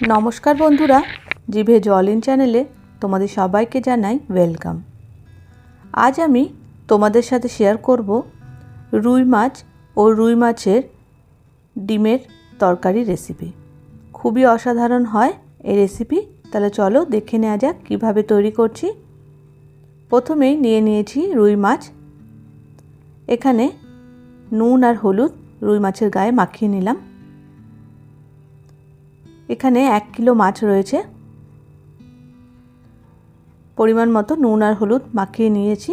নমস্কার বন্ধুরা, জিভে জল ইন চ্যানেলে তোমাদের সবাইকে জানাই ওয়েলকাম। আজ আমি তোমাদের সাথে শেয়ার করব রুই মাছ ও রুই মাছের ডিমের তরকারি রেসিপি। খুবই অসাধারণ হয় এই রেসিপি। তাহলে চলো দেখে নেওয়া যাক কীভাবে তৈরি করছি। প্রথমেই নিয়ে নিয়েছি রুই মাছ। এখানে নুন আর হলুদ রুই মাছের গায়ে মাখিয়ে নিলাম। এখানে 1 কিলো মাছ রয়েছে। পরিমাণ মতো নুন আর হলুদ মাখিয়ে নিয়েছি।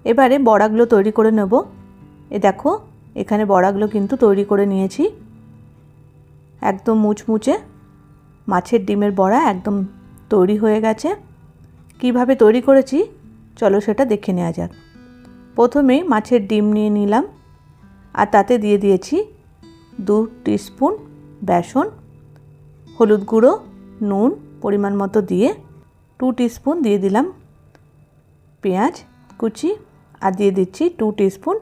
এবারে বড়াগুলো তৈরি করে নেব। দেখো এখানে বড়াগুলো কিন্তু তৈরি করে নিয়েছি। একদম মুচমুচে মাছের ডিমের বড়া একদম তৈরি হয়ে গেছে। কিভাবে তৈরি করেছি চলো সেটা দেখে নেওয়া যাক। প্রথমেই মাছের ডিম নিয়ে নিলাম আর তাতে দিয়ে দিয়েছি 2 টিস্পুন বেসন, হলুদ গুঁড়ো, নুন পরিমাণ মতো দিয়ে 2 টিস্পুন দিয়ে দিলাম পেঁয়াজ কুচি আর দিয়ে দিচ্ছি 2 টিস্পুন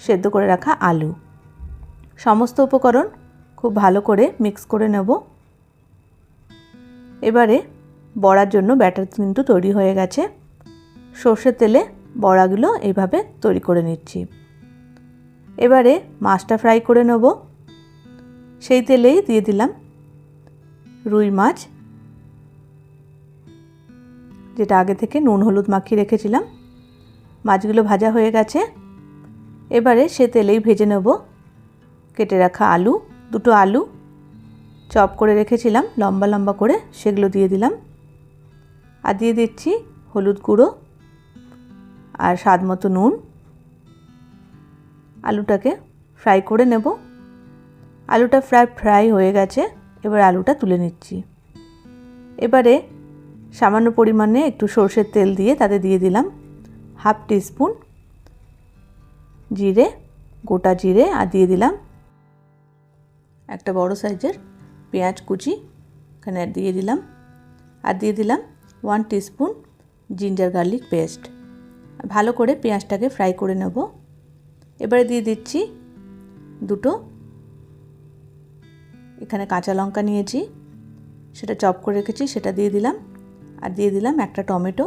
সেদ্ধ করে রাখা আলু। সমস্ত উপকরণ খুব ভালো করে মিক্স করে নেব। এবারে বড়ার জন্য ব্যাটার কিন্তু তৈরি হয়ে গেছে। সর্ষের তেলে বড়াগুলো এইভাবে তৈরি করে নিচ্ছি। এবারে মাছটা ফ্রাই করে নেব। সেই তেলেই দিয়ে দিলাম রুই মাছ, যেটা আগে থেকে নুন হলুদ মাখিয়ে রেখেছিলাম। মাছগুলো ভাজা হয়ে গেছে। এবারে সে তেলেই ভেজে নেব কেটে রাখা আলু। 2টো আলু চপ করে রেখেছিলাম লম্বা লম্বা করে, সেগুলো দিয়ে দিলাম। আর দিয়ে দিচ্ছি হলুদ গুঁড়ো আর স্বাদ মতো নুন। আলুটাকে ফ্রাই করে নেব। আলুটা ফ্রাই হয়ে গেছে। এবার আলুটা তুলে নিচ্ছি। এবারে সামান্য পরিমাণে একটু সর্ষের তেল দিয়ে তাতে দিয়ে দিলাম 1/2 টিস্পুন জিরে, গোটা জিরে, আর দিয়ে দিলাম একটা বড় সাইজের পেঁয়াজ কুচি এখানে দিয়ে দিলাম। আর দিয়ে দিলাম 1 টিস্পুন জিঞ্জার গার্লিক পেস্ট। ভালো করে পেঁয়াজটাকে ফ্রাই করে নেব। এবারে দিয়ে দিচ্ছি 2টো এখানে কাঁচা লঙ্কা নিয়েছি, সেটা চপ করে রেখেছি, সেটা দিয়ে দিলাম। আর দিয়ে দিলাম একটা টমেটো,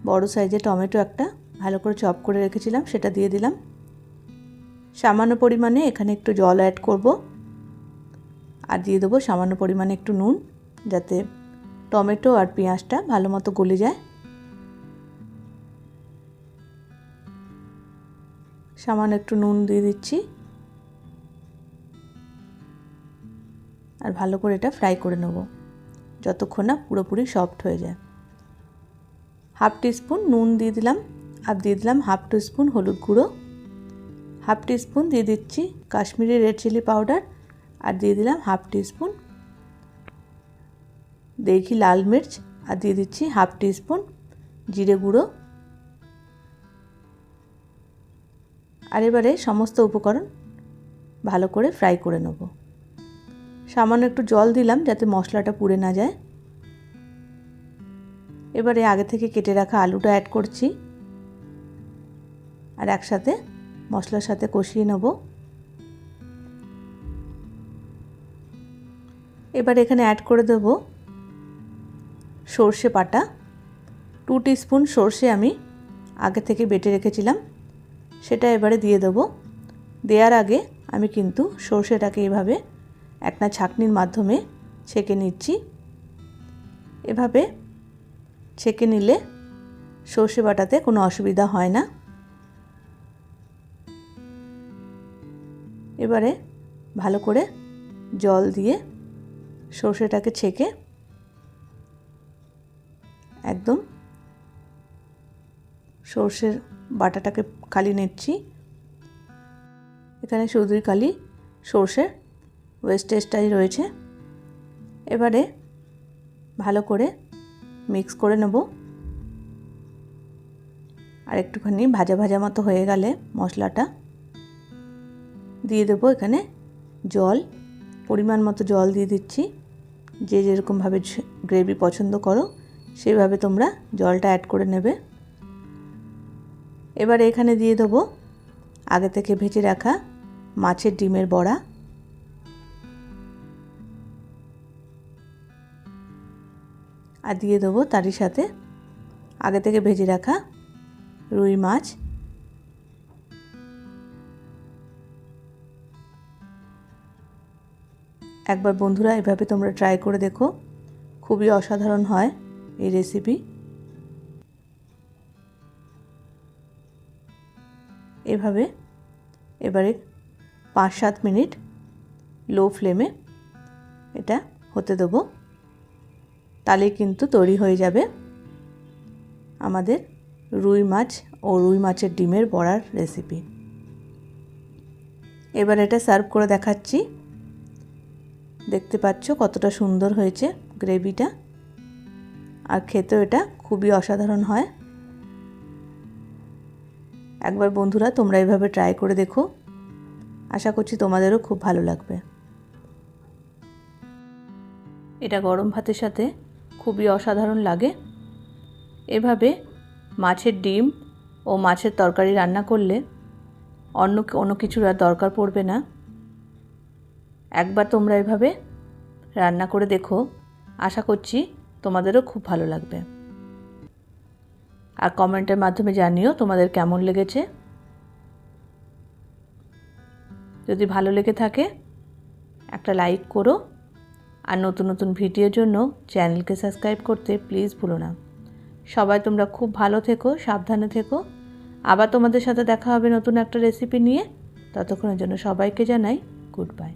বড় সাইজের টমেটো একটা ভালো করে চপ করে রেখেছিলাম, সেটা দিয়ে দিলাম। সামান্য পরিমাণে এখানে একটু জল অ্যাড করব। আর দিয়ে দেবো সামান্য পরিমাণে একটু নুন, যাতে টমেটো আর পেঁয়াজটা ভালো মতো গলে যায়। সামান্য একটু নুন দিয়ে দিচ্ছি। আর ভালো করে এটা ফ্রাই করে নেব যতক্ষণ না পুরোপুরি সফট হয়ে যায়। 1/2 টিস্পুন নুন দিয়ে দিলাম। আর দিয়ে দিলাম 1/2 টিস্পুন হলুদ গুঁড়ো, 1/2 টিস্পুন দিয়ে দিচ্ছি কাশ্মীরি রেড চিলি পাউডার, আর দিয়ে দিলাম 1/2 টিস্পুন দেশি লাল মির্চ, আর দিয়ে দিচ্ছি 1/2 টিস্পুন জিরে গুঁড়ো। আর এবারে সমস্ত উপকরণ ভালো করে ফ্রাই করে নেব। সামান্য একটু জল দিলাম যাতে মশলাটা পুড়ে না যায়। এবারে আগে থেকে কেটে রাখা আলুটা অ্যাড করছি আর একসাথে মশলার সাথে কষিয়ে নেব। এবার এখানে অ্যাড করে দেব সর্ষে বাটা। 2 টিস্পুন সর্ষে আমি আগে থেকে বেটে রেখেছিলাম, সেটা এবারে দিয়ে দেব। দেওয়ার আগে আমি কিন্তু সর্ষেটাকে এভাবে একটা ছাঁকনির মাধ্যমে ছেঁকে নিচ্ছি। এভাবে ছেঁকে নিলে সর্ষে বাটাতে কোনো অসুবিধা হয় না। এবারে ভালো করে জল দিয়ে সর্ষেটাকে ছেঁকে একদম সর্ষের বাটাটাকে খালি নিচ্ছি। এখানে শুধুই খালি সর্ষের ওয়েস্টেজটাই রয়েছে। এবারে ভালো করে মিক্স করে নেব। আর একটুখানি ভাজা ভাজা মতো হয়ে গেলে মশলাটা দিয়ে দেবো এখানে জল, পরিমাণ মতো জল দিয়ে দিচ্ছি। যে যেরকমভাবে গ্রেভি পছন্দ করো সেইভাবে তোমরা জলটা অ্যাড করে নেবে। এবারে এখানে দিয়ে দেবো আগে থেকে ভেজে রাখা মাছের ডিমের বড়া। আর দিয়ে দেবো তারই সাথে আগে থেকে ভেজে রাখা রুই মাছ। একবার বন্ধুরা এভাবে তোমরা ট্রাই করে দেখো, খুবই অসাধারণ হয় এই রেসিপি। এভাবে এবারে 5-7 মিনিট লো ফ্লেমে এটা হতে দেবো, তাহলেই কিন্তু তৈরি হয়ে যাবে আমাদের রুই মাছ ও রুই মাছের ডিমের বড়ার রেসিপি। এবার এটা সার্ভ করে দেখাচ্ছি। দেখতে পাচ্ছ কতটা সুন্দর হয়েছে গ্রেভিটা, আর খেতেও এটা খুবই অসাধারণ হয়। একবার বন্ধুরা তোমরা এভাবে ট্রাই করে দেখো, আশা করছি তোমাদেরও খুব ভালো লাগবে। এটা গরম ভাতের সাথে খুবই অসাধারণ লাগে। এভাবে মাছের ডিম ও মাছের তরকারি রান্না করলে অন্য কোনো কিছুর আর দরকার পড়বে না। একবার তোমরা এভাবে রান্না করে দেখো, আশা করছি তোমাদেরও খুব ভালো লাগবে। আর কমেন্টের মাধ্যমে জানিও তোমাদের কেমন লেগেছে। যদি ভালো লেগে থাকে একটা লাইক করো, আর নতুন নতুন ভিডিওর জন্য চ্যানেলকে সাবস্ক্রাইব করতে প্লিজ ভুলো না। সবাই তোমরা খুব ভালো থেকো, সাবধানে থেকো। আবার তোমাদের সাথে দেখা হবে নতুন একটা রেসিপি নিয়ে। ততক্ষণের জন্য সবাইকে জানাই গুড বাই।